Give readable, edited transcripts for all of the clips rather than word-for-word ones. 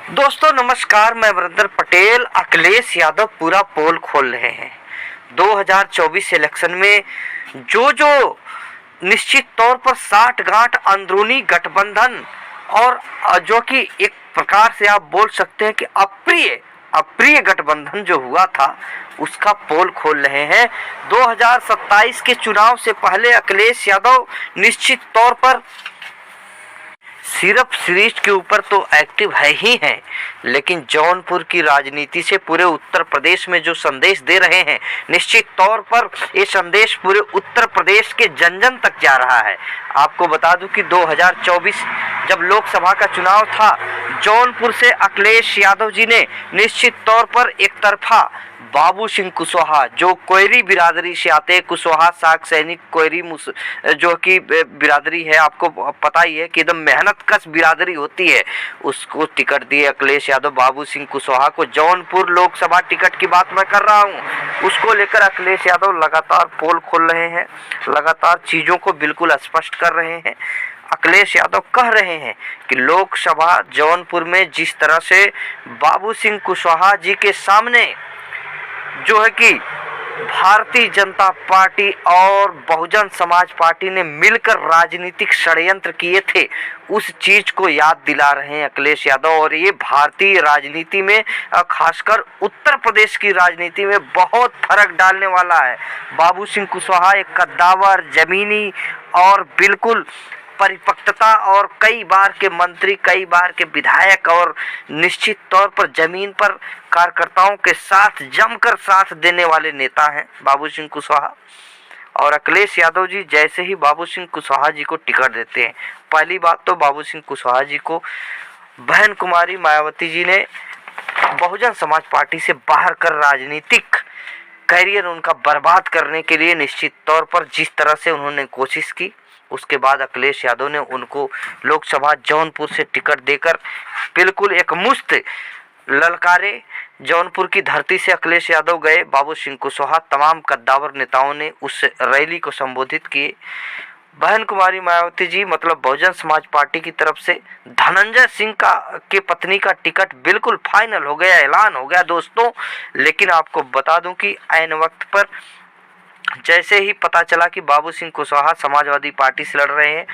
दोस्तों नमस्कार, मैं वरिंदर पटेल। अखिलेश यादव पूरा पोल खोल रहे हैं। 2024 इलेक्शन में जो निश्चित तौर पर साठ गांठ अंदरूनी गठबंधन और जो कि एक प्रकार से आप बोल सकते हैं कि अप्रिय गठबंधन जो हुआ था उसका पोल खोल रहे हैं। 2027 के चुनाव से पहले अखिलेश यादव निश्चित तौर पर सिर्फ सीरीज के ऊपर तो एक्टिव है ही हैं, लेकिन जौनपुर की राजनीति से पूरे उत्तर प्रदेश में जो संदेश दे रहे हैं, निश्चित तौर पर ये संदेश पूरे उत्तर प्रदेश के जन जन तक जा रहा है। आपको बता दूं कि 2024 जब लोकसभा का चुनाव था, जौनपुर से अखिलेश यादव जी ने निश्चित तौर पर एक तरफा बाबू सिंह कुशवाहा जो कोयरी बिरादरी से आते हैं, कुशवाहा साग सैनिक कोयरी जो कि बिरादरी है, आपको पता ही है कि एकदम मेहनत कश बिरादरी होती है, उसको टिकट दिए अखिलेश यादव। बाबू सिंह कुशवाहा को जौनपुर लोकसभा टिकट की बात मैं कर रहा हूँ, उसको लेकर अखिलेश यादव लगातार पोल खोल रहे हैं, लगातार चीज़ों को बिल्कुल स्पष्ट कर रहे हैं। अखिलेश यादव कह रहे हैं कि लोकसभा जौनपुर में जिस तरह से बाबू सिंह कुशवाहा जी के सामने जो है कि भारतीय जनता पार्टी और बहुजन समाज पार्टी ने मिलकर राजनीतिक षड्यंत्र किए थे, उस चीज को याद दिला रहे हैं अखिलेश यादव। और ये भारतीय राजनीति में, खासकर उत्तर प्रदेश की राजनीति में बहुत फर्क डालने वाला है। बाबू सिंह कुशवाहा एक कद्दावर, जमीनी और बिल्कुल परिपक्वता और कई बार के मंत्री, कई बार के विधायक और निश्चित तौर पर जमीन पर कार्यकर्ताओं के साथ जमकर साथ देने वाले नेता हैं बाबू सिंह कुशवाहा। और अखिलेश यादव जी जैसे ही बाबू सिंह कुशवाहा जी को टिकट देते हैं, पहली बात तो बाबू सिंह कुशवाहा जी को बहन कुमारी मायावती जी ने बहुजन समाज पार्टी से बाहर कर राजनीतिक करियर उनका बर्बाद करने के लिए निश्चित तौर पर जिस तरह से उन्होंने कोशिश की, उसके बाद अखिलेश यादव ने उनको लोकसभा जौनपुर से टिकट देकर बिल्कुल एक मुश्त ललकारे। जौनपुर की धरती से अखिलेश यादव गए, बाबू सिंह कुशवाहा, तमाम कद्दावर नेताओं ने उस रैली को संबोधित किए। बहन कुमारी मायावती जी मतलब बहुजन समाज पार्टी की तरफ से धनंजय सिंह के पत्नी का टिकट बिल्कुल फाइनल हो गया, ऐलान हो गया दोस्तों। लेकिन आपको बता दूं कि ऐन वक्त पर जैसे ही पता चला कि बाबू सिंह कुशवाहा समाजवादी पार्टी से लड़ रहे हैं,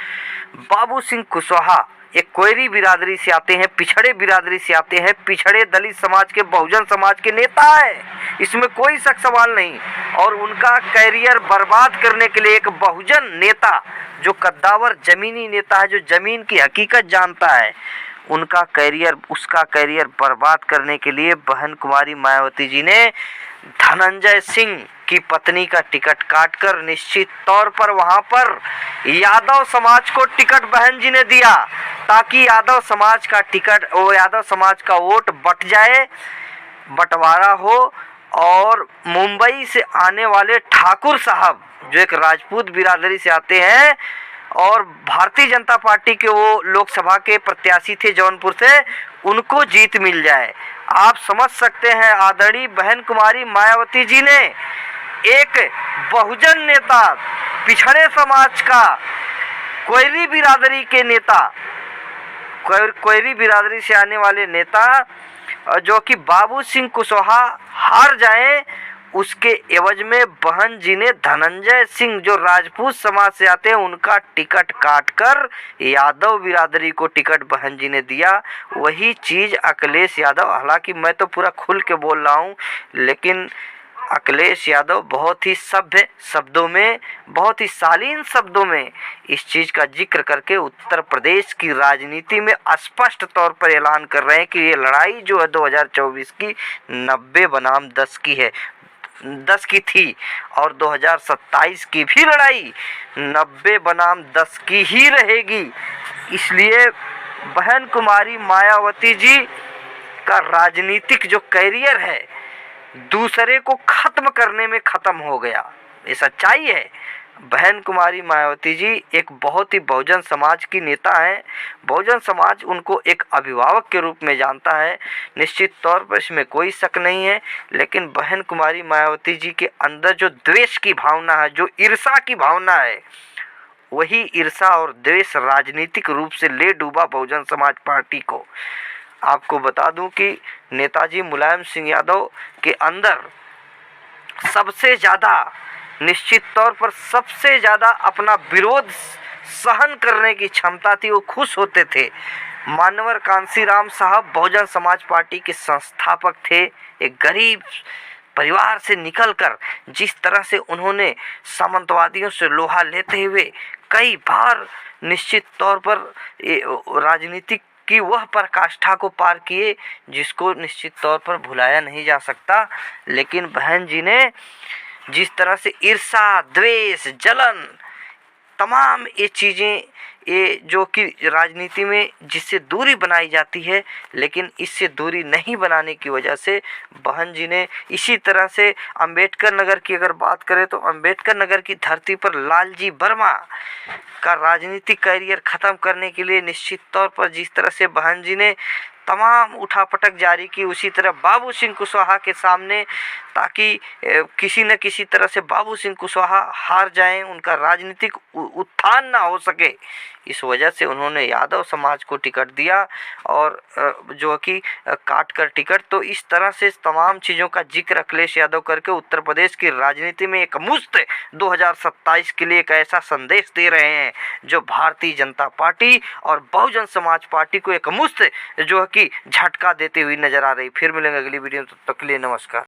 बाबू सिंह कुशवाहा एक कोयरी बिरादरी से आते हैं, पिछड़े बिरादरी से आते हैं, पिछड़े दलित समाज के, बहुजन समाज के नेता है, इसमें कोई शक सवाल नहीं। और उनका कैरियर बर्बाद करने के लिए एक बहुजन नेता जो कद्दावर जमीनी नेता है, जो जमीन की हकीकत जानता है, उसका कैरियर बर्बाद करने के लिए बहन कुमारी मायावती जी ने धनंजय सिंह की पत्नी का टिकट काटकर निश्चित तौर पर वहां पर यादव समाज को टिकट बहन जी ने दिया, ताकि यादव समाज का टिकट, वो यादव समाज का वोट बट जाए, बंटवारा हो। और मुंबई से आने वाले ठाकुर साहब जो एक राजपूत बिरादरी से आते हैं और भारतीय जनता पार्टी के वो लोकसभा के प्रत्याशी थे जौनपुर से, उनको जीत मिल जाए। आप समझ सकते हैं आदरणीय बहन कुमारी मायावती जी ने एक बहुजन नेता, पिछड़े समाज का, कोयरी बिरादरी के नेता, कोयरी बिरादरी से आने वाले नेता, जो कि बाबू सिंह कुशवाहा हार जाएं, उसके एवज में बहन जी ने धनंजय सिंह जो राजपूत समाज से आते हैं उनका टिकट काटकर यादव बिरादरी को टिकट बहन जी ने दिया। वही चीज़ अखिलेश यादव, हालांकि मैं तो पूरा खुल के बोल रहा हूँ, लेकिन अखिलेश यादव बहुत ही सभ्य शब्दों में, बहुत ही शालीन शब्दों में इस चीज़ का जिक्र करके उत्तर प्रदेश की राजनीति में स्पष्ट तौर पर ऐलान कर रहे हैं कि ये लड़ाई जो है 2024 की 90 बनाम 10 की है, 10 की थी, और 2027 की भी लड़ाई 90 बनाम 10 की ही रहेगी। इसलिए बहन कुमारी मायावती जी का राजनीतिक जो कैरियर है दूसरे को खत्म करने में खत्म हो गया, ये सच्चाई है। बहन कुमारी मायावती जी एक बहुत ही बहुजन समाज की नेता हैं, बहुजन समाज उनको एक अभिभावक के रूप में जानता है, निश्चित तौर पर इसमें कोई शक नहीं है। लेकिन बहन कुमारी मायावती जी के अंदर जो द्वेष की भावना है, जो ईर्ष्या की भावना है, वही ईर्ष्या और द्वेष राजनीतिक रूप से ले डूबा बहुजन समाज पार्टी को। आपको बता दूं कि नेताजी मुलायम सिंह यादव के अंदर सबसे ज़्यादा, निश्चित तौर पर सबसे ज़्यादा अपना विरोध सहन करने की क्षमता थी। वो खुश होते थे। मानवर कांसीराम साहब बहुजन समाज पार्टी के संस्थापक थे। एक गरीब परिवार से निकलकर जिस तरह से उन्होंने सामंतवादियों से लोहा लेते हुए कई बार निश्चित तौर पर राजनीति की वह पराकाष्ठा को पार किए, जिसको निश्चित तौर पर भुलाया नहीं जा सकता। लेकिन बहन जी ने जिस तरह से ईर्ष्या, द्वेष, जलन, तमाम ये चीज़ें, ये जो कि राजनीति में जिससे दूरी बनाई जाती है, लेकिन इससे दूरी नहीं बनाने की वजह से बहन जी ने इसी तरह से अंबेडकर नगर की अगर बात करें तो अंबेडकर नगर की धरती पर लालजी वर्मा का राजनीतिक करियर ख़त्म करने के लिए निश्चित तौर पर जिस तरह से बहन जी ने तमाम उठापटक जारी की, उसी तरह बाबू सिंह कुशवाहा के सामने, ताकि किसी न किसी तरह से बाबू सिंह कुशवाहा हार जाएं, उनका राजनीतिक उत्थान ना हो सके, इस वजह से उन्होंने यादव समाज को टिकट दिया और जो कि काट कर टिकट। तो इस तरह से तमाम चीज़ों का जिक्र अखिलेश यादव करके उत्तर प्रदेश की राजनीति में एक मुश्त 2027 के लिए एक ऐसा संदेश दे रहे हैं जो भारतीय जनता पार्टी और बहुजन समाज पार्टी को एक मुश्त जो कि झटका देती हुई नजर आ रही। फिर मिलेंगे अगली वीडियो में, तब तक के लिए नमस्कार।